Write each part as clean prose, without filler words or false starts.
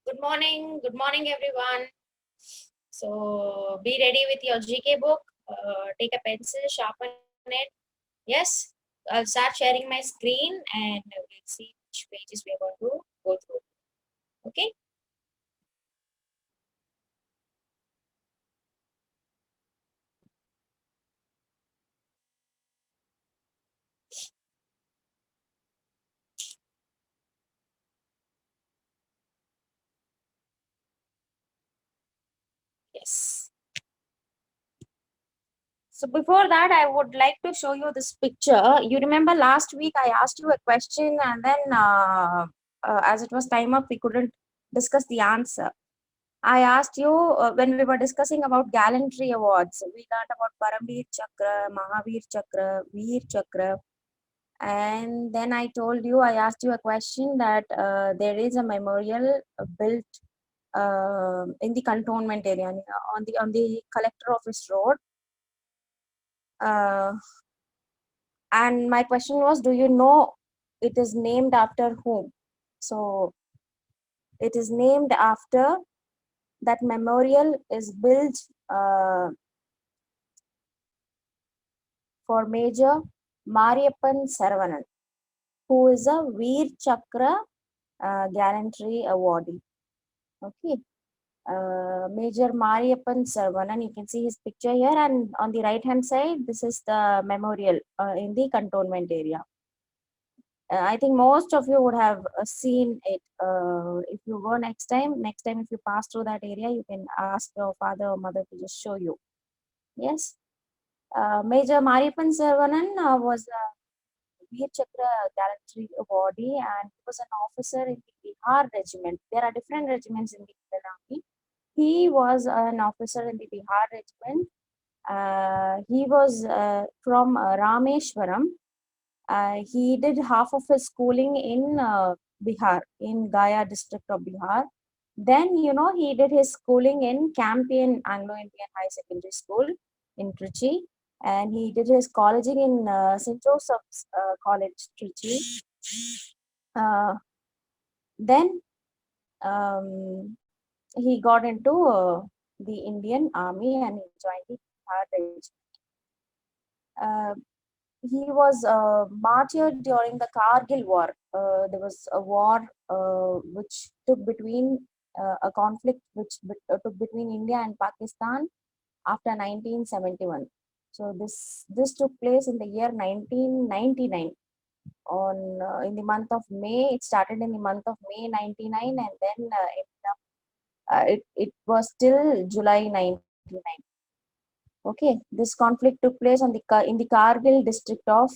Good morning, everyone. So be ready with your GK book. Take a pencil, sharpen it. Yes, I'll start sharing my screen and we'll see which pages we are going to go through. Okay. Yes. So before that, I would like to show you this picture. You remember last week I asked you a question, and then as it was time up, we couldn't discuss the answer. I asked you when we were discussing about gallantry awards. We learned about Paramveer Chakra, Mahavir Chakra, Veer Chakra, and then I told you, I asked you a question that there is a memorial built in the cantonment area on the collector office road. Uh, and my question was, do you know it is named after whom? So it is named after that memorial is built for Major Mariappan Saravanan, who is a Veer Chakra gallantry awardee. Okay. Major Mariappan Saravanan, you can see his picture here, and on the right hand side, this is the memorial in the cantonment area. I think most of you would have seen it. If you go next time if you pass through that area, you can ask your father or mother to just show you. Yes. Major Mariappan Saravanan was a Veer Chakra gallantry awardee, and he was an officer in the Bihar regiment. There are different regiments in the Indian Army. He was an officer in the Bihar regiment. He was from Rameshwaram. He did half of his schooling in Bihar, in Gaya district of Bihar. Then, he did his schooling in Campion Anglo-Indian High Secondary School in Trichy. And he did his colleging in St. Joseph's College, Trichy. Then he got into the Indian Army and he joined the Bihar Regiment. He was martyred during the Kargil War. There was a war which took between a conflict which took between India and Pakistan after 1971. So this took place in the year 1999. On in the month of May, it started in the month of May 99, and then it was till July 99. Okay, this conflict took place in the Kargil district of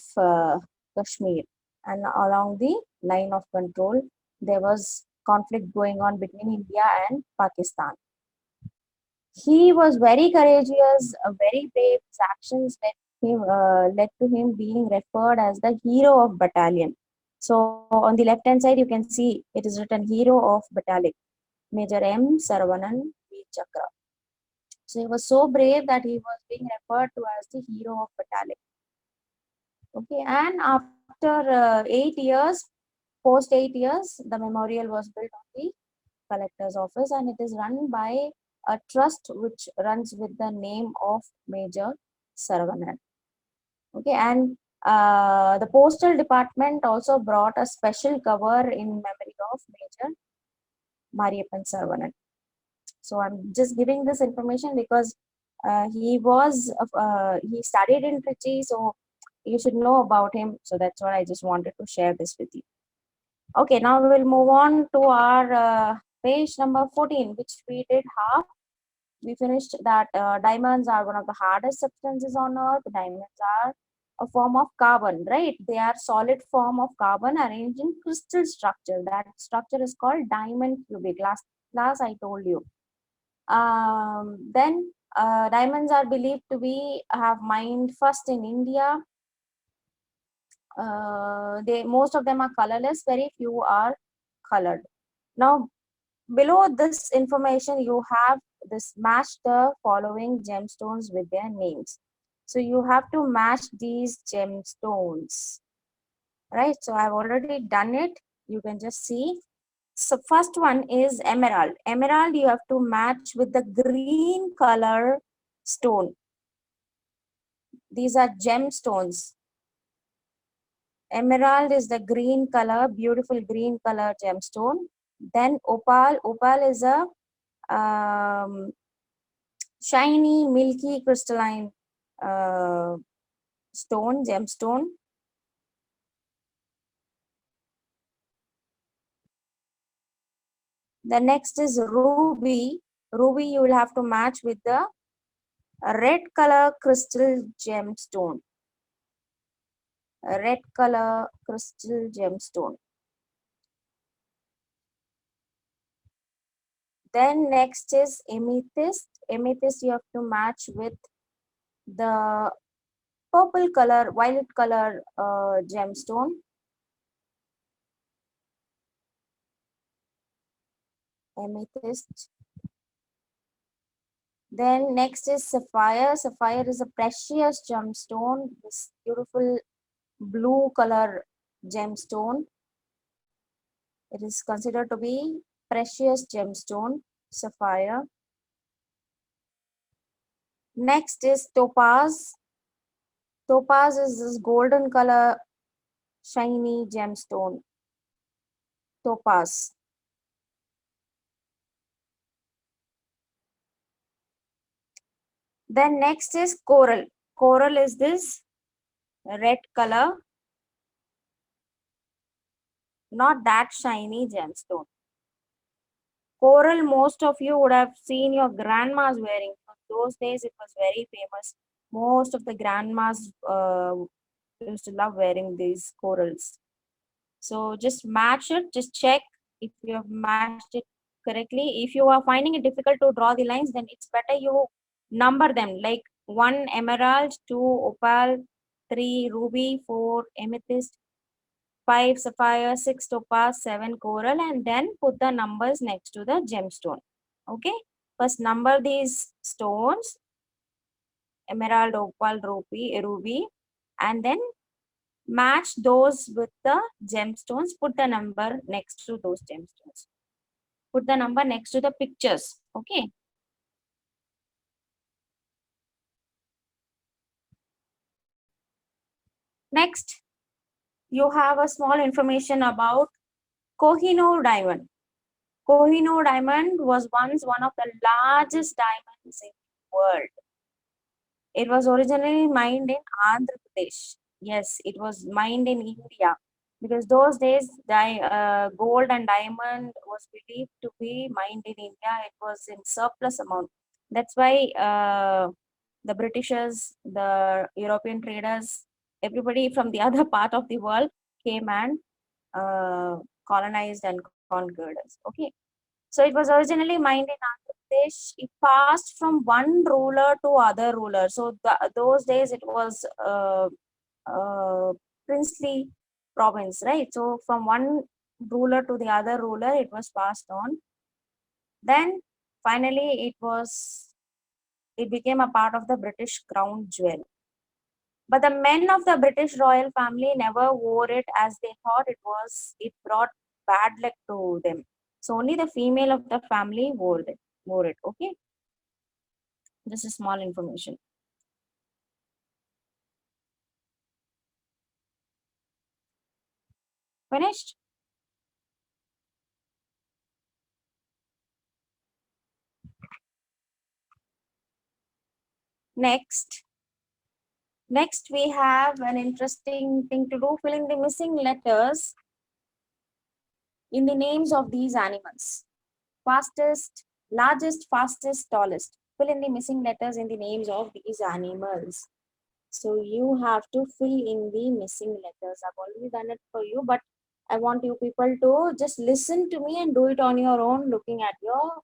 Kashmir, and along the line of control, there was conflict going on between India and Pakistan. He was very courageous, very brave. His actions led to him being referred as the hero of battalion. So on the left hand side, you can see it is written hero of battalion, Major M. Saravanan V. Chakra. So he was so brave that he was being referred to as the hero of battalion. Okay, and after 8 years, post 8 years, the memorial was built on the collector's office, and it is run by a trust which runs with the name of Major Saravanan. Okay, and the postal department also brought a special cover in memory of Major Mariappan Saravanan. So I'm just giving this information because he studied in Trichy, so you should know about him. So that's what I just wanted to share this with you. Okay, now we will move on to our page number 14, which we did half. We finished that diamonds are one of the hardest substances on earth. Diamonds are a form of carbon, right? They are solid form of carbon arranged in crystal structure. That structure is called diamond cubic. Last class I told you. Then diamonds are believed to be have mined first in India. They most of them are colorless. Very few are colored. Now, below this information, you have this match the following gemstones with their names. So you have to match these gemstones, right? So I've already done it. You can just see. So first one is emerald. Emerald you have to match with the green color stone. These are gemstones. Emerald is the green color, beautiful green color gemstone. Then opal. Opal is a shiny, milky, crystalline uh, stone, gemstone. The next is ruby. Ruby you will have to match with the red color crystal gemstone. Red color crystal gemstone. Then next is amethyst. Amethyst you have to match with the purple color, violet color gemstone. Amethyst. Then next is sapphire. Sapphire is a precious gemstone. This beautiful blue color gemstone. It is considered to be precious gemstone, sapphire. Next is topaz. Topaz is this golden color shiny gemstone. Topaz. Then next is coral. Coral is this red color, not that shiny gemstone. Coral, most of you would have seen your grandmas wearing. Those days, it was very famous. Most of the grandmas used to love wearing these corals. So just match it, just check if you have matched it correctly. If you are finding it difficult to draw the lines, then it's better you number them like 1 emerald, 2 opal, 3 ruby, 4 amethyst, 5 sapphire, 6 topaz, 7 coral, and then put the numbers next to the gemstone. Okay, first number these stones: emerald, opal, ruby, and then match those with the gemstones. Put the number next to those gemstones. Put the number next to the pictures. Okay. Next, you have a small information about Kohinoor diamond. Kohinoor diamond was once one of the largest diamonds in the world. It was originally mined in Andhra Pradesh. Yes, it was mined in India because those days gold and diamond was believed to be mined in India. It was in surplus amount. That's why the Britishers, the European traders, everybody from the other part of the world came and uh, colonized and conquered us. Okay, so it was originally mined in Andhra Pradesh. It passed from one ruler to other ruler. So those days it was princely province, right? So from one ruler to the other ruler, it was passed on. Then finally, it became a part of the British crown jewel. But the men of the British royal family never wore it as they thought it brought bad luck to them. So only the female of the family wore it. Okay, this is small information. Finished. Next, next we have an interesting thing to do: filling the missing letters in the names of these animals. Fastest, largest, fastest, tallest. Fill in the missing letters in the names of these animals. So you have to fill in the missing letters. I've already done it for you, but I want you people to just listen to me and do it on your own, looking at your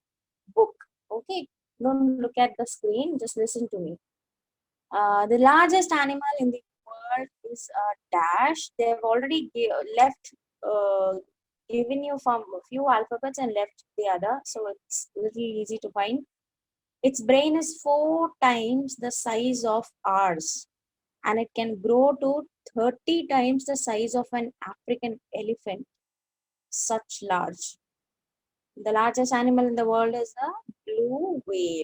book. Okay, don't look at the screen, just listen to me. The largest animal in the world is a dash. They've already left, given you from a few alphabets and left the other, so it's a little easy to find. Its brain is 4 times the size of ours, and it can grow to 30 times the size of an African elephant. Such large. The largest animal in the world is the blue whale.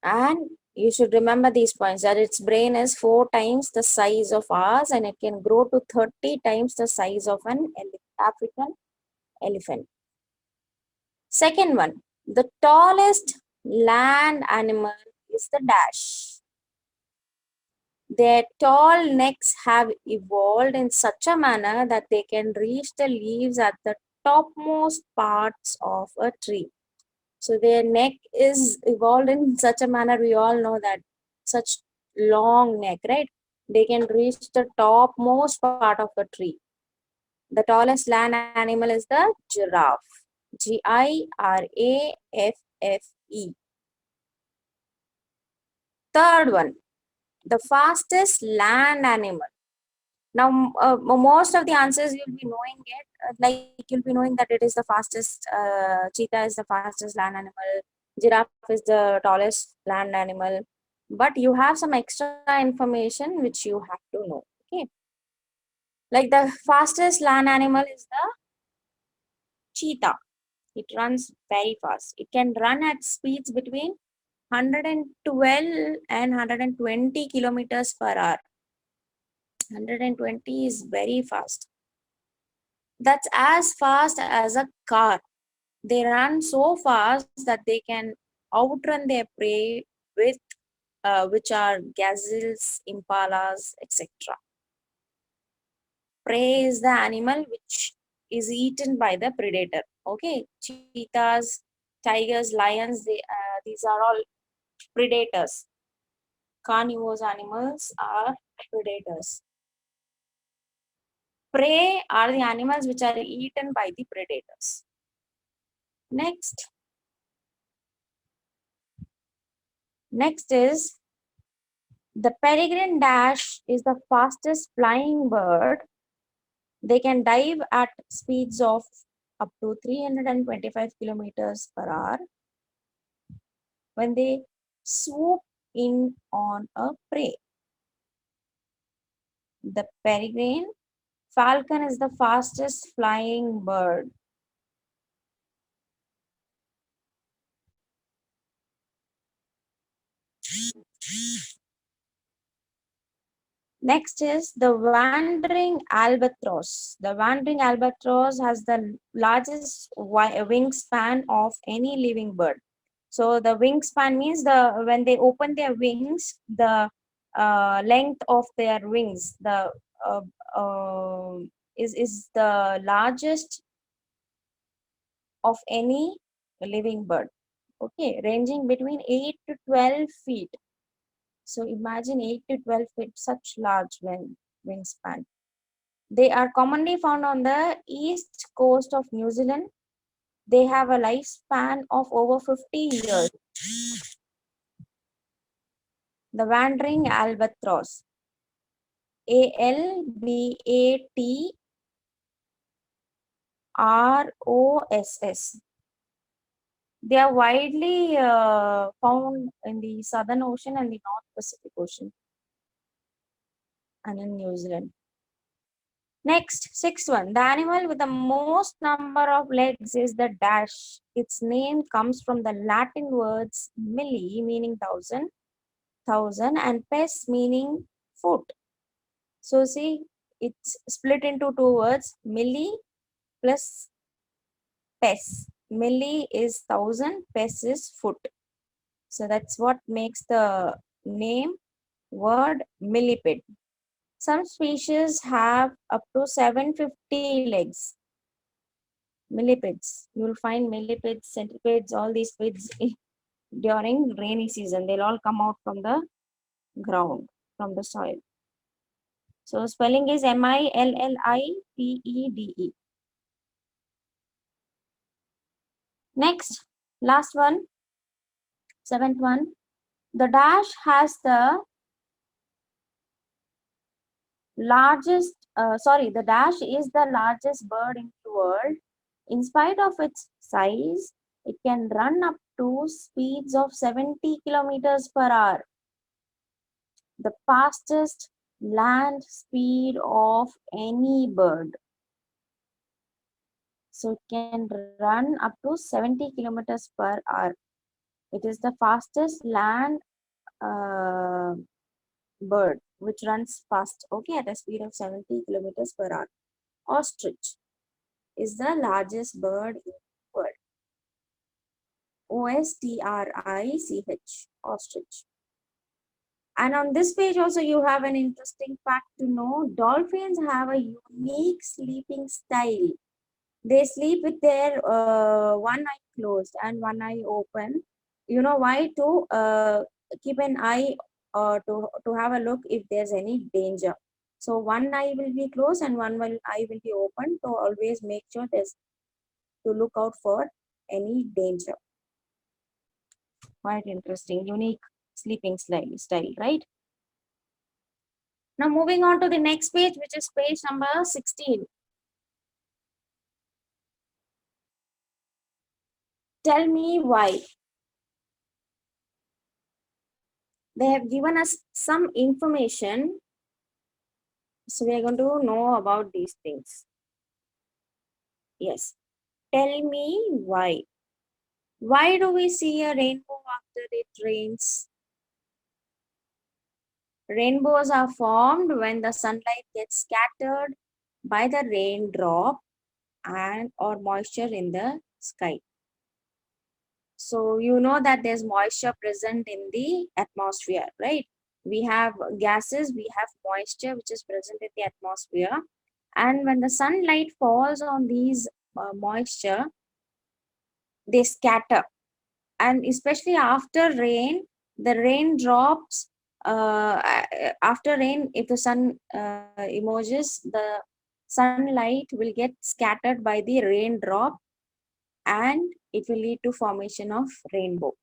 And you should remember these points, that its brain is 4 times the size of ours and it can grow to 30 times the size of an African elephant. Second one, the tallest land animal is the dash. Their tall necks have evolved in such a manner that they can reach the leaves at the topmost parts of a tree. So their neck is evolved in such a manner, we all know that, such long neck, right? They can reach the topmost part of a tree. The tallest land animal is the giraffe. Giraffe. Third one, the fastest land animal. Now, most of the answers you'll be knowing it, like you'll be knowing that it is the fastest, cheetah is the fastest land animal, giraffe is the tallest land animal, but you have some extra information which you have to know. Okay, like the fastest land animal is the cheetah. It runs very fast. It can run at speeds between 112 and 120 kilometers per hour. 120 is very fast. That's as fast as a car. They run so fast that they can outrun their prey with which are gazelles, impalas, etc. Prey is the animal which is eaten by the predator. Okay, cheetahs, tigers, lions, these are all predators. Carnivorous animals are predators. Prey are the animals which are eaten by the predators. Next is the peregrine dash is the fastest flying bird. They can dive at speeds of up to 325 kilometers per hour when they swoop in on a prey. The peregrine falcon is the fastest flying bird. Next is the wandering albatross. The wandering albatross has the largest wingspan of any living bird. So the wingspan means when they open their wings, the length of their wings, uh, uh, is the largest of any living bird. Okay, ranging between 8 to 12 feet. So imagine 8 to 12 feet, such large wingspan. They are commonly found on the east coast of New Zealand. They have a lifespan of over 50 years. The wandering albatross. Albatross. They are widely found in the Southern Ocean and the North Pacific Ocean and in New Zealand. Next, sixth one. The animal with the most number of legs is the dash. Its name comes from the Latin words milli, meaning thousand, and pes, meaning foot. So see, it's split into two words, milli plus pes. Milli is thousand, pes is foot. So that's what makes the name word millipede. Some species have up to 750 legs. Millipedes. You will find millipedes, centipedes, all these peds during rainy season. They'll all come out from the ground, from the soil. So spelling is Millipede. Next, last one, seventh one. The dash has the the dash is the largest bird in the world. In spite of its size, it can run up to speeds of 70 kilometers per hour. The fastest land speed of any bird. So it can run up to 70 kilometers per hour. It is the fastest land uh, bird which runs fast, okay, at a speed of 70 kilometers per hour. Ostrich is the largest bird in the world. Ostrich, ostrich. And on this page also you have an interesting fact to know. Dolphins have a unique sleeping style. They sleep with their one eye closed and one eye open. You know why? To keep an eye to have a look if there's any danger. So one eye will be closed and eye will be open to always make sure there's to look out for any danger. Quite interesting, unique sleeping style, right? Now moving on to the next page, which is page number 16. Tell me why. They have given us some information. So we are going to know about these things. Yes. Tell me why. Why do we see a rainbow after it rains? Rainbows are formed when the sunlight gets scattered by the raindrop and or moisture in the sky. So you know that there's moisture present in the atmosphere, right? We have gases, we have moisture which is present in the atmosphere. And when the sunlight falls on these moisture, they scatter. And especially after rain, the raindrops, after rain, if the sun emerges, the sunlight will get scattered by the raindrop and it will lead to formation of rainbow.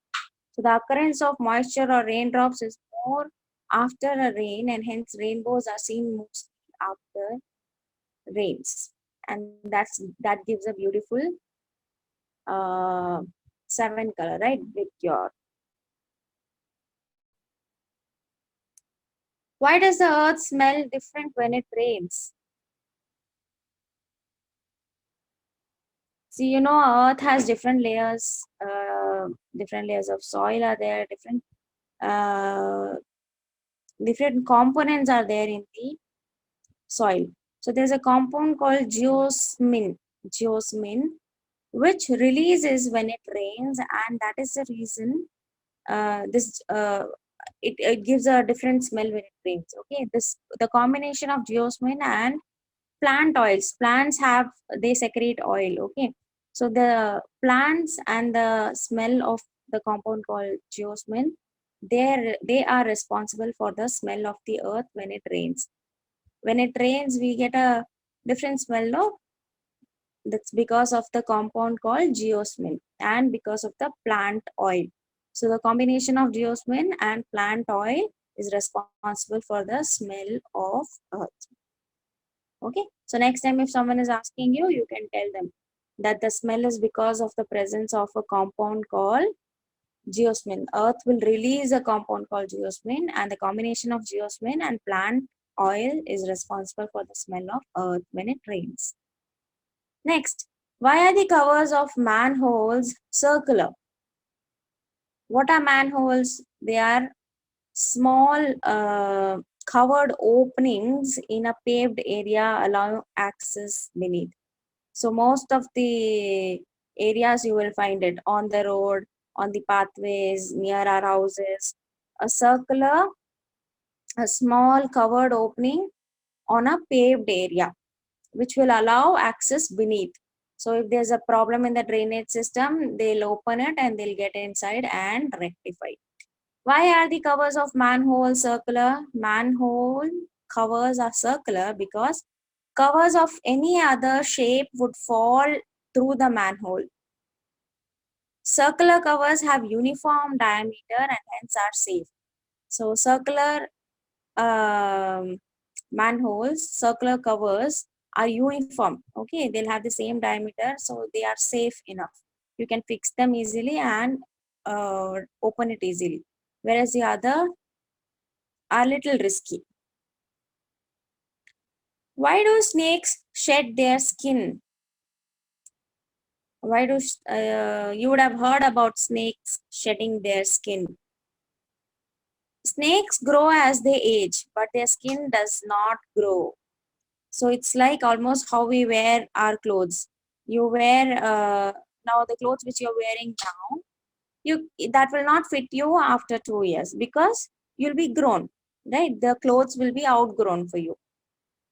So the occurrence of moisture or raindrops is more after a rain, and hence rainbows are seen mostly after rains. And that gives a beautiful uh, seven color, right? Pure. Why does the earth smell different when it rains? See, you know, earth has different layers of soil are there, uh, different components are there in the soil. So there's a compound called geosmin, which releases when it rains, and that is the reason this it gives a different smell when it rains. Okay, this the combination of geosmin and plant oils. Plants have they secrete oil. Okay, so the plants and the smell of the compound called geosmin, they are responsible for the smell of the earth when it rains. When it rains, we get a different smell. No, that's because of the compound called geosmin and because of the plant oil. So the combination of geosmin and plant oil is responsible for the smell of earth. Okay. So next time if someone is asking you, you can tell them that the smell is because of the presence of a compound called geosmin. Earth will release a compound called geosmin, and the combination of geosmin and plant oil is responsible for the smell of earth when it rains. Next, why are the covers of manholes circular? What are manholes? They are small covered openings in a paved area allowing access beneath. So most of the areas you will find it on the road, on the pathways, near our houses, a circular, a small covered opening on a paved area, which will allow access beneath. So if there's a problem in the drainage system, they'll open it and they'll get inside and rectify. Why are the covers of manhole circular? Manhole covers are circular because covers of any other shape would fall through the manhole. Circular covers have uniform diameter and hence are safe. So circular manholes, circular covers are uniform. Okay, they'll have the same diameter, so they are safe enough. You can fix them easily and open it easily. Whereas the other are little risky. Why do snakes shed their skin? Why do you would have heard about snakes shedding their skin? Snakes grow as they age, but their skin does not grow. So it's like almost how we wear our clothes. You wear now the clothes which you're wearing now, you that will not fit you after 2 years because you'll be grown, right? The clothes will be outgrown for you.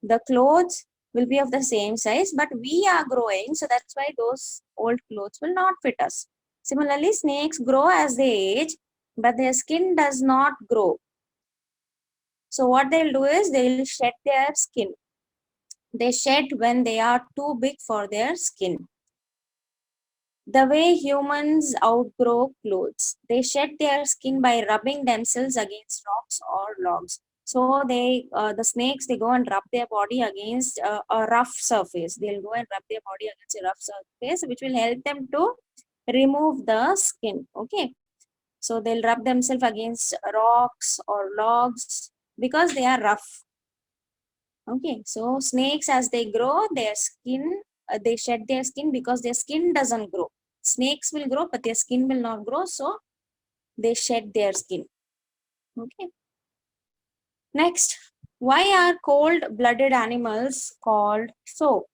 The clothes will be of the same size, but we are growing, so that's why those old clothes will not fit us. Similarly, snakes grow as they age, but their skin does not grow. So what they'll do is they'll shed their skin. They shed when they are too big for their skin. The way humans outgrow clothes, they shed their skin by rubbing themselves against rocks or logs. So the snakes, they go and rub their body against a rough surface. They'll go and rub their body against a rough surface, which will help them to remove the skin. Okay, so they'll rub themselves against rocks or logs because they are rough. Okay, so snakes as they grow, their skin, they shed their skin because their skin doesn't grow. Snakes will grow, but their skin will not grow, so they shed their skin. Okay. Next, why are cold-blooded animals called so?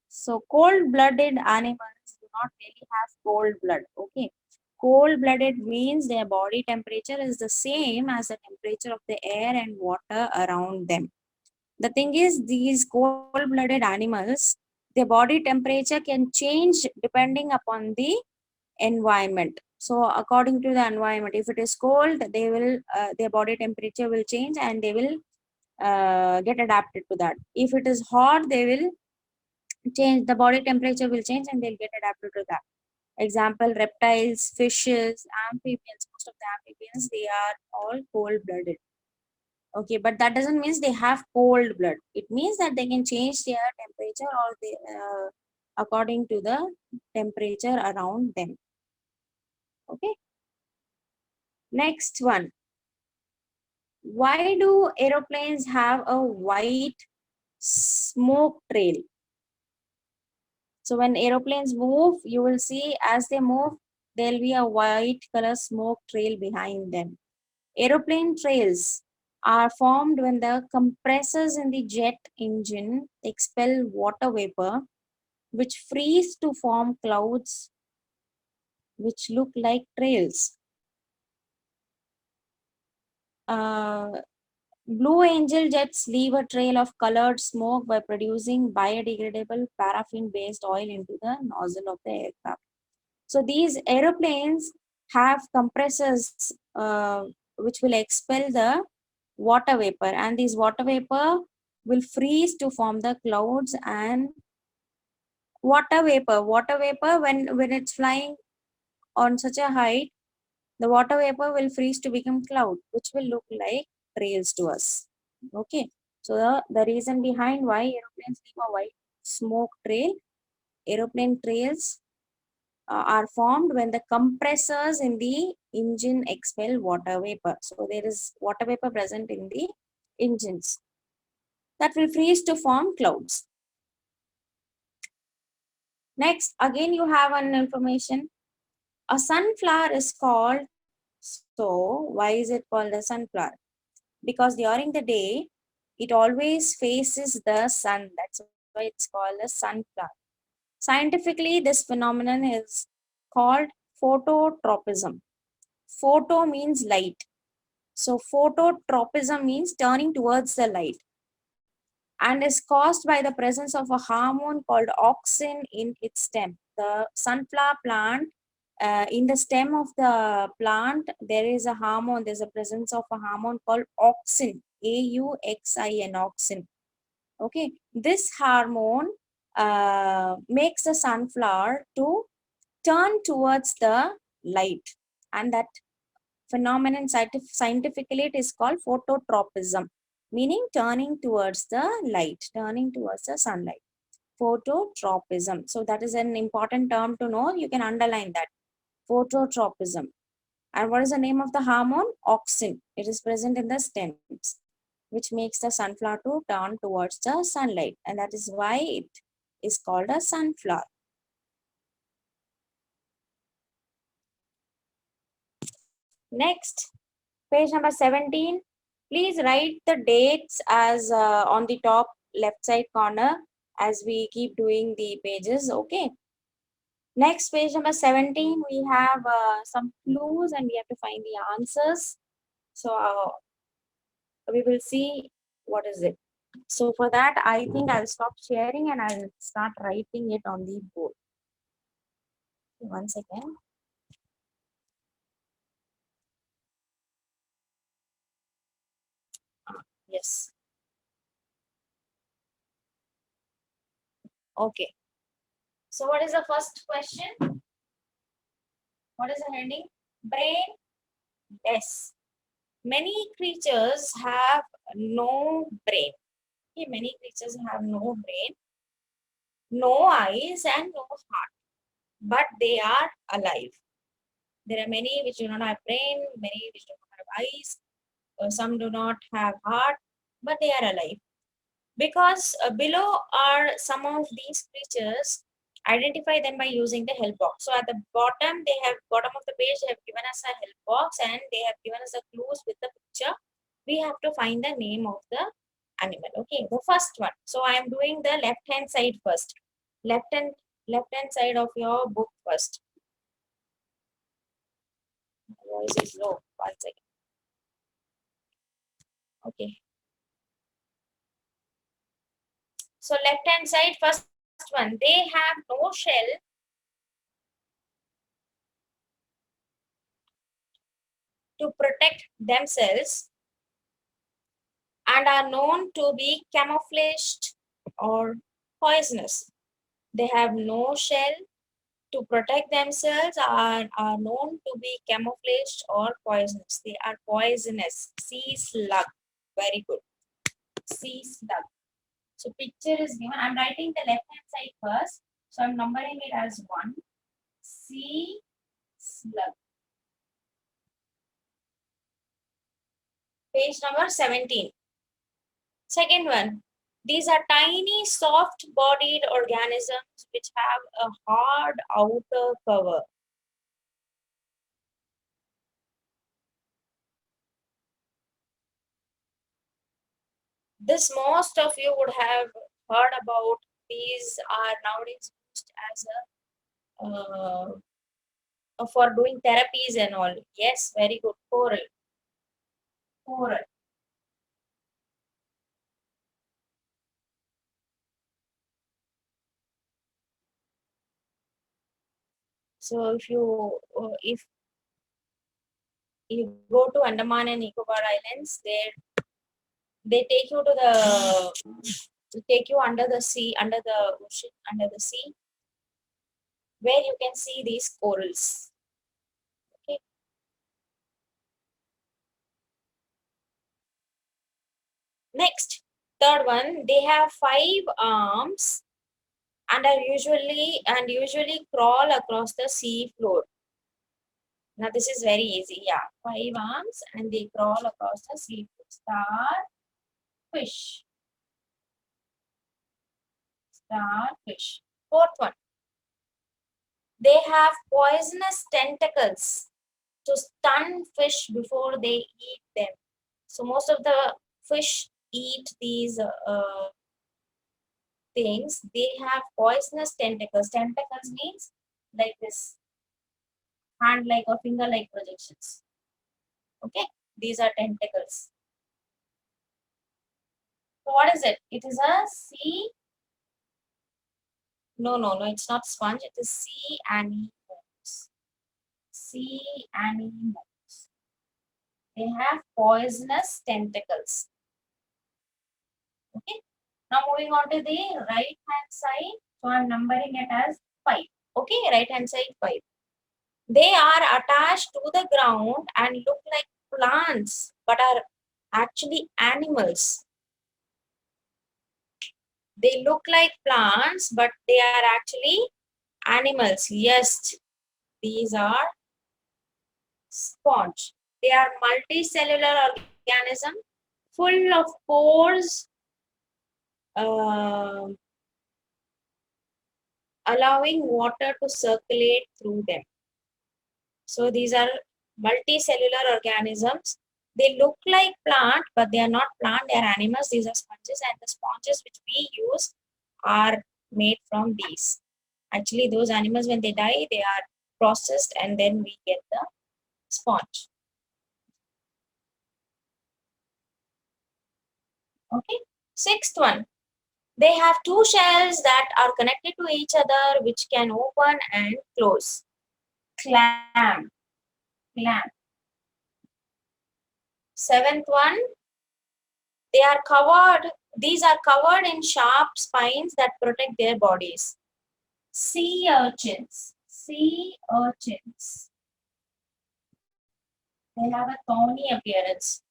So cold-blooded animals do not really have cold blood. Okay. Cold-blooded means their body temperature is the same as the temperature of the air and water around them. The thing is, these cold-blooded animals, their body temperature can change depending upon the environment. So according to the environment, if it is cold, they will their body temperature will change and they will get adapted to that. If it is hot, they will change, the body temperature will change and they'll get adapted to that. Example, reptiles, fishes, amphibians. Most of the amphibians, they are all cold-blooded. Okay, but that doesn't mean they have cold blood. It means that they can change their temperature or they, according to the temperature around them. Okay, next one. Why do aeroplanes have a white smoke trail? So when aeroplanes move, you will see as they move, there'll be a white color smoke trail behind them. Aeroplane trails are formed when the compressors in the jet engine expel water vapor, which freeze to form clouds which look like trails. Uh, Blue Angel jets leave a trail of colored smoke by producing biodegradable paraffin based oil into the nozzle of the aircraft. So these aeroplanes have compressors which will expel the water vapor, and this water vapor will freeze to form the clouds. And water vapor when it's flying on such a height, the water vapor will freeze to become cloud, which will look like trails to us. Okay, so the reason behind why aeroplanes leave a white smoke trail, aeroplane trails are formed when the compressors in the engine expel water vapor. So there is water vapor present in the engines that will freeze to form clouds. Next, again you have an information. A sunflower is called so. Why is it called a sunflower? Because during the day, it always faces the sun. That's why it's called a sunflower. Scientifically, this phenomenon is called phototropism. Photo means light. So phototropism means turning towards the light and is caused by the presence of a hormone called auxin in its stem. The sunflower plant, in the stem of the plant, there is a hormone, there's a presence of a hormone called auxin, AUXIN, auxin. Okay, this hormone makes the sunflower to turn towards the light, and that phenomenon scientifically it is called phototropism, meaning turning towards the light, turning towards the sunlight. Phototropism, so that is an important term to know. You can underline that, phototropism. And what is the name of the hormone? Auxin. It is present in the stems, which makes the sunflower to turn towards the sunlight, and that is why it is called a sunflower. Next, page number 17. Please write the dates as on the top left side corner as we keep doing the pages. Okay. Next, page number 17, we have some clues and we have to find the answers. So we will see what is it. So for that, I think I'll stop sharing and I'll start writing it on the board. One second. Yes. Okay. So what is the first question? What is the heading? Brain. Yes. Many creatures have no brain. Okay, many creatures have no brain, no eyes, and no heart, but they are alive. There are many which do not have brain, many which do not have eyes, some do not have heart, but they are alive. Because below are some of these creatures, identify them by using the help box. So at the bottom, bottom of the page, they have given us a help box and they have given us the clues with the picture. We have to find the name of the animal. Okay, the first one. So I am doing the left hand side first. Left hand side of your book first. Voice is low. One second. Okay. So left hand side first one. They have no shell to protect themselves and are known to be camouflaged or poisonous. They have no shell to protect themselves and are known to be camouflaged or poisonous. They are poisonous. Sea slug. Very good. Sea slug. So picture is given. I'm writing the left hand side first. So I'm numbering it as 1. Sea slug. Page number 17. Second one. These are tiny, soft-bodied organisms which have a hard outer cover. This most of you would have heard about. These are nowadays used as for doing therapies and all. Yes, very good. Coral. Coral. So if you go to Andaman and Nicobar Islands, they take you to take you under the sea, under the ocean, under the sea, where you can see these corals. Okay. Next, third one, they have 5 arms and are usually crawl across the sea floor. Now this is very easy. Yeah, 5 arms and they crawl across the sea floor. Starfish. Starfish. Fourth one, they have poisonous tentacles to stun fish before they eat them. So most of the fish eat these things. They have poisonous tentacles. Tentacles means like this, hand like or finger like projections. Okay, these are tentacles. So what is it? It is a sea. No, it's not sponge. It is sea anemones. Sea anemones. They have poisonous tentacles. Okay. Now moving on to the right hand side. So I'm numbering it as 5. Okay, right hand side 5. They are attached to the ground and look like plants, but are actually animals. They look like plants, but they are actually animals. Yes, these are sponge. They are multicellular organism full of pores, uh, allowing water to circulate through them. So these are multicellular organisms. They look like plant, but they are not plant, they are animals. These are sponges, and the sponges which we use are made from these. Actually, those animals, when they die, they are processed and then we get the sponge. Okay. Sixth one. They have two shells that are connected to each other, which can open and close. Clam. Clam. Seventh one. These are covered in sharp spines that protect their bodies. Sea urchins. Sea urchins. They have a thorny appearance.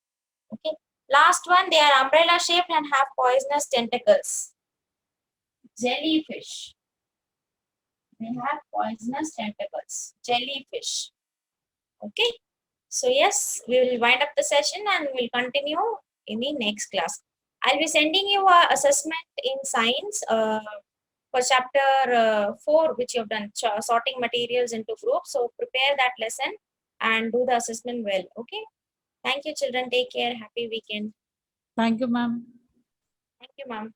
Okay. Last one, they are umbrella shaped and have poisonous tentacles. Jellyfish. They have poisonous tentacles. Jellyfish. Okay. So yes, we will wind up the session and we'll continue in the next class. I'll be sending you a assessment in science for chapter 4, which you have done, sorting materials into groups. So prepare that lesson and do the assessment well. Okay. Thank you, children. Take care. Happy weekend. Thank you, ma'am. Thank you, ma'am.